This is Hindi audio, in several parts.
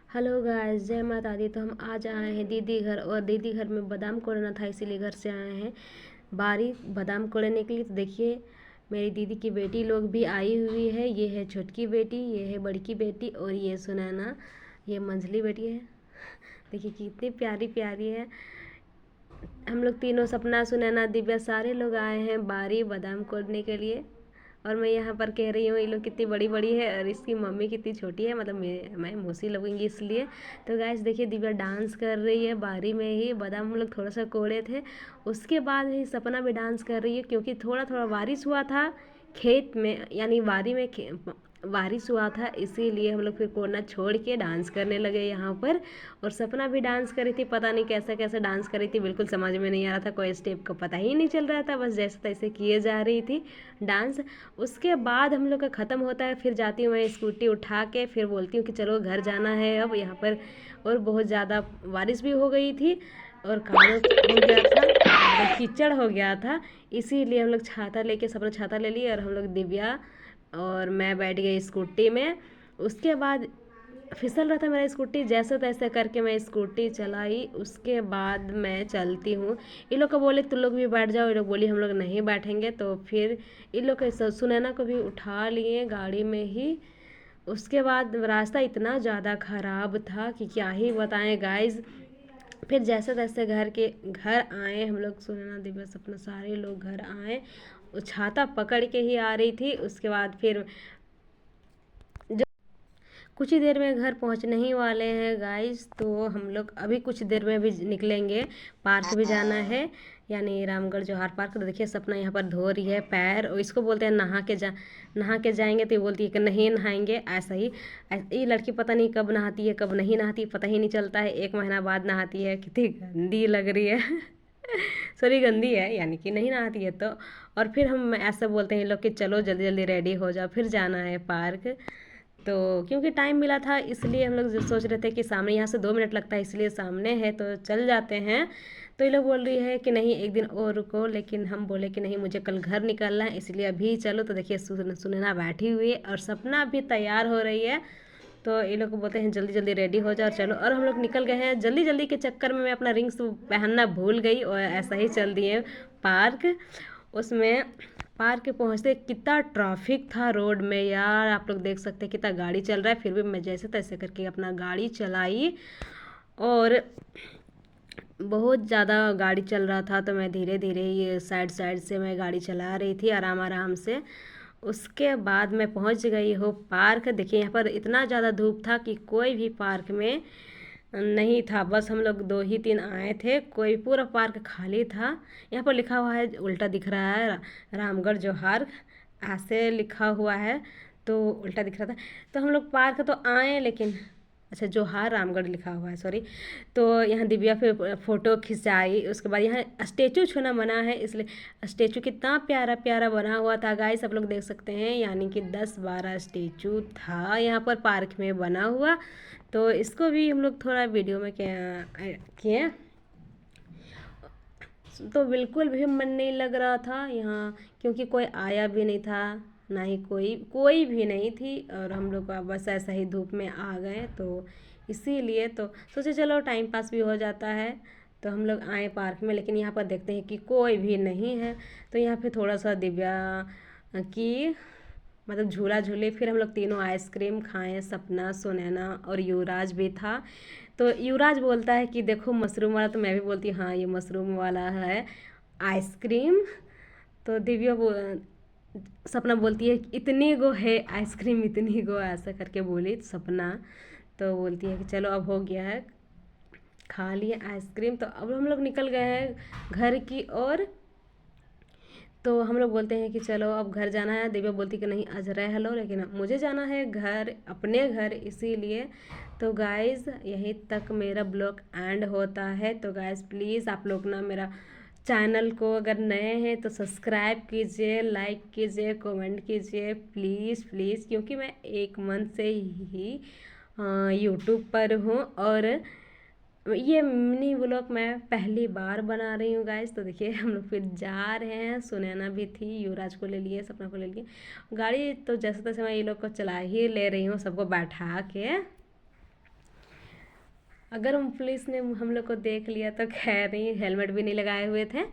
हेलो गाइस, जय माता दी। तो हम आज आए हैं दीदी घर, और दीदी घर में बादाम कोड़ना था, इसीलिए घर से आए हैं बारी बादाम कोड़ने के लिए। तो देखिए, मेरी दीदी की बेटी लोग भी आई हुई है। ये है छोटकी बेटी, ये है बड़की बेटी, और ये सुनैना, ये मंझली बेटी है। देखिए कितनी प्यारी प्यारी है। हम लोग तीनों, सपना, सुनैना, दिव्या, सारे लोग आए हैं बारी बादाम कोड़ने के लिए। और मैं यहाँ पर कह रही हूँ ये लोग कितनी बड़ी बड़ी है और इसकी मम्मी कितनी छोटी है, मतलब मैं मौसी लगूंगी इसलिए। तो गाइस देखिए, दिव्या डांस कर रही है बारी में ही। बादाम हम लोग थोड़ा सा कोड़े थे, उसके बाद ही सपना भी डांस कर रही है, क्योंकि थोड़ा थोड़ा बारिश हुआ था खेत में, यानी बारी में बारिश हुआ था, इसीलिए हम लोग फिर कोड़ना छोड़ के डांस करने लगे यहाँ पर। और सपना भी डांस कर रही थी, पता नहीं कैसा कैसा डांस कर रही थी, बिल्कुल समझ में नहीं आ रहा था, कोई स्टेप का पता ही नहीं चल रहा था, बस जैसे तैसे किए जा रही थी डांस। उसके बाद हम लोग का ख़त्म होता है, फिर जाती हूँ मैं स्कूटी उठा के, फिर बोलती हूँ कि चलो घर जाना है अब यहाँ पर। और बहुत ज़्यादा बारिश भी हो गई थी और कादो हो गया था, मतलब कीचड़ हो गया था, इसीलिए हम लोग छाता लेके, सबने छाता ले लिया और हम लोग, दिव्या और मैं, बैठ गई स्कूटी में। उसके बाद फिसल रहा था मेरा स्कूटी, जैसे तैसे करके मैं स्कूटी चलाई। उसके बाद मैं चलती हूँ। इन लोग को बोले तुम लोग भी बैठ जाओ, ये लोग बोली हम लोग नहीं बैठेंगे, तो फिर इन लोग के सुनैना को भी उठा लिए गाड़ी में ही। उसके बाद रास्ता इतना ज़्यादा ख़राब था कि क्या ही बताएं गाइज। फिर जैसे तैसे घर आए हम लोग, सुनैना, दिव्या, सपना, सारे लोग घर आए। छाता पकड़ के ही आ रही थी। उसके बाद फिर कुछ ही देर में घर पहुंचने ही वाले हैं गाइस। तो हम लोग अभी कुछ देर में भी निकलेंगे, पार्क भी जाना है, यानी रामगढ़ जौहर पार्क। तो देखिए, सपना यहाँ पर धो रही है पैर, और इसको बोलते हैं नहा के जाएंगे, तो ये बोलती है कि नहीं नहाएंगे। ऐसा ही ये लड़की पता नहीं कब नहाती है कब नहीं नहाती, पता ही नहीं चलता है, 1 महीना बाद नहाती है। कितनी गंदी लग रही है। सॉरी, गंदी है, यानी कि नहीं नहाती है तो। और फिर हम ऐसा बोलते हैं ये लोग कि चलो जल्दी जल्दी रेडी हो जाओ, फिर जाना है पार्क। तो क्योंकि टाइम मिला था, इसलिए हम लोग सोच रहे थे कि सामने, यहाँ से 2 मिनट लगता है, इसलिए सामने है तो चल जाते हैं। तो ये लोग बोल रही है कि नहीं एक दिन और रुको, लेकिन हम बोले कि नहीं, मुझे कल घर निकलना है, इसलिए अभी चलो। तो देखिए, सुनैना बैठी हुई है और सपना भी तैयार हो रही है। तो ये लोग को बोलते हैं जल्दी जल्दी रेडी हो जाओ, चलो। और हम लोग निकल गए हैं। जल्दी जल्दी के चक्कर में मैं अपना रिंग्स पहनना भूल गई और ऐसा ही चल दिए पार्क। उसमें पार्क पहुंचते कितना ट्रैफिक था रोड में यार, आप लोग देख सकते हैं कितना गाड़ी चल रहा है। फिर भी मैं जैसे तैसे करके अपना गाड़ी चलाई, और बहुत ज़्यादा गाड़ी चल रहा था, तो मैं धीरे धीरे ये साइड साइड से मैं गाड़ी चला रही थी, आराम आराम से। उसके बाद मैं पहुंच गई हूँ पार्क। देखिए, यहाँ पर इतना ज़्यादा धूप था कि कोई भी पार्क में नहीं था, बस हम लोग 2 ही 3 आए थे, कोई पूरा पार्क खाली था। यहाँ पर लिखा हुआ है, उल्टा दिख रहा है, रामगढ़ जौहर ऐसे लिखा हुआ है, तो उल्टा दिख रहा था। तो हम लोग पार्क तो आए, लेकिन अच्छा, जौहर रामगढ़ लिखा हुआ है, सॉरी। तो यहाँ दिव्या फिर फ़ोटो खिंचाई। उसके बाद यहाँ स्टेचू छूना मना है, इसलिए स्टेचू कितना प्यारा प्यारा बना हुआ था गाइस, सब लोग देख सकते हैं, यानी कि 10-12 स्टेचू था यहाँ पर पार्क में बना हुआ। तो इसको भी हम लोग थोड़ा वीडियो में किए। तो बिल्कुल भी मन नहीं लग रहा था यहाँ, क्योंकि कोई आया भी नहीं था, ना ही कोई कोई भी नहीं थी, और हम लोग बस ऐसा ही धूप में आ गए, तो इसीलिए तो सोचे चलो टाइम पास भी हो जाता है। तो हम लोग आए पार्क में, लेकिन यहाँ पर देखते हैं कि कोई भी नहीं है। तो यहाँ पे थोड़ा सा दिव्या की, मतलब झूला झूले, फिर हम लोग तीनों आइसक्रीम खाएं, सपना, सुनैना और युवराज भी था। तो युवराज बोलता है कि देखो मशरूम वाला, तो मैं भी बोलती हूँ हाँ ये मशरूम वाला है आइसक्रीम। तो सपना बोलती है इतनी गो है आइसक्रीम, इतनी गो, ऐसा करके बोली सपना। तो बोलती है कि चलो अब हो गया है, खा लिए आइसक्रीम, तो अब हम लोग निकल गए हैं घर की ओर। तो हम लोग बोलते हैं कि चलो अब घर जाना है। दिव्या बोलती कि नहीं आज रह लो, लेकिन मुझे जाना है घर, अपने घर, इसीलिए। तो गाइज़ यहीं तक मेरा ब्लॉग एंड होता है। तो गाइज़ प्लीज़ आप लोग ना मेरा चैनल को अगर नए हैं तो सब्सक्राइब कीजिए, लाइक कीजिए, कमेंट कीजिए, प्लीज़ प्लीज़, क्योंकि मैं 1 मंथ से ही यूट्यूब पर हूँ, और ये मिनी व्लॉग मैं पहली बार बना रही हूँ गाइस। तो देखिए, हम लोग फिर जा रहे हैं, सुनैना भी थी, युवराज को ले लिए, सपना को ले लिए गाड़ी। तो जैसे तैसे मैं ये लोग को चला ही ले रही हूँ, सबको बैठा के। अगर हम पुलिस ने हम लोग को देख लिया तो खैर नहीं, हेलमेट भी नहीं लगाए हुए थे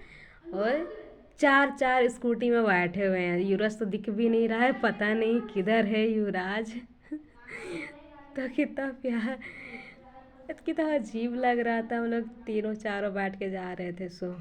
और चार चार स्कूटी में बैठे हुए हैं। युवराज तो दिख भी नहीं रहा है, पता नहीं किधर है युवराज। तो कितना प्यार, कितना अजीब लग रहा था। हम लोग तीनों चारों बैठ के जा रहे थे। सो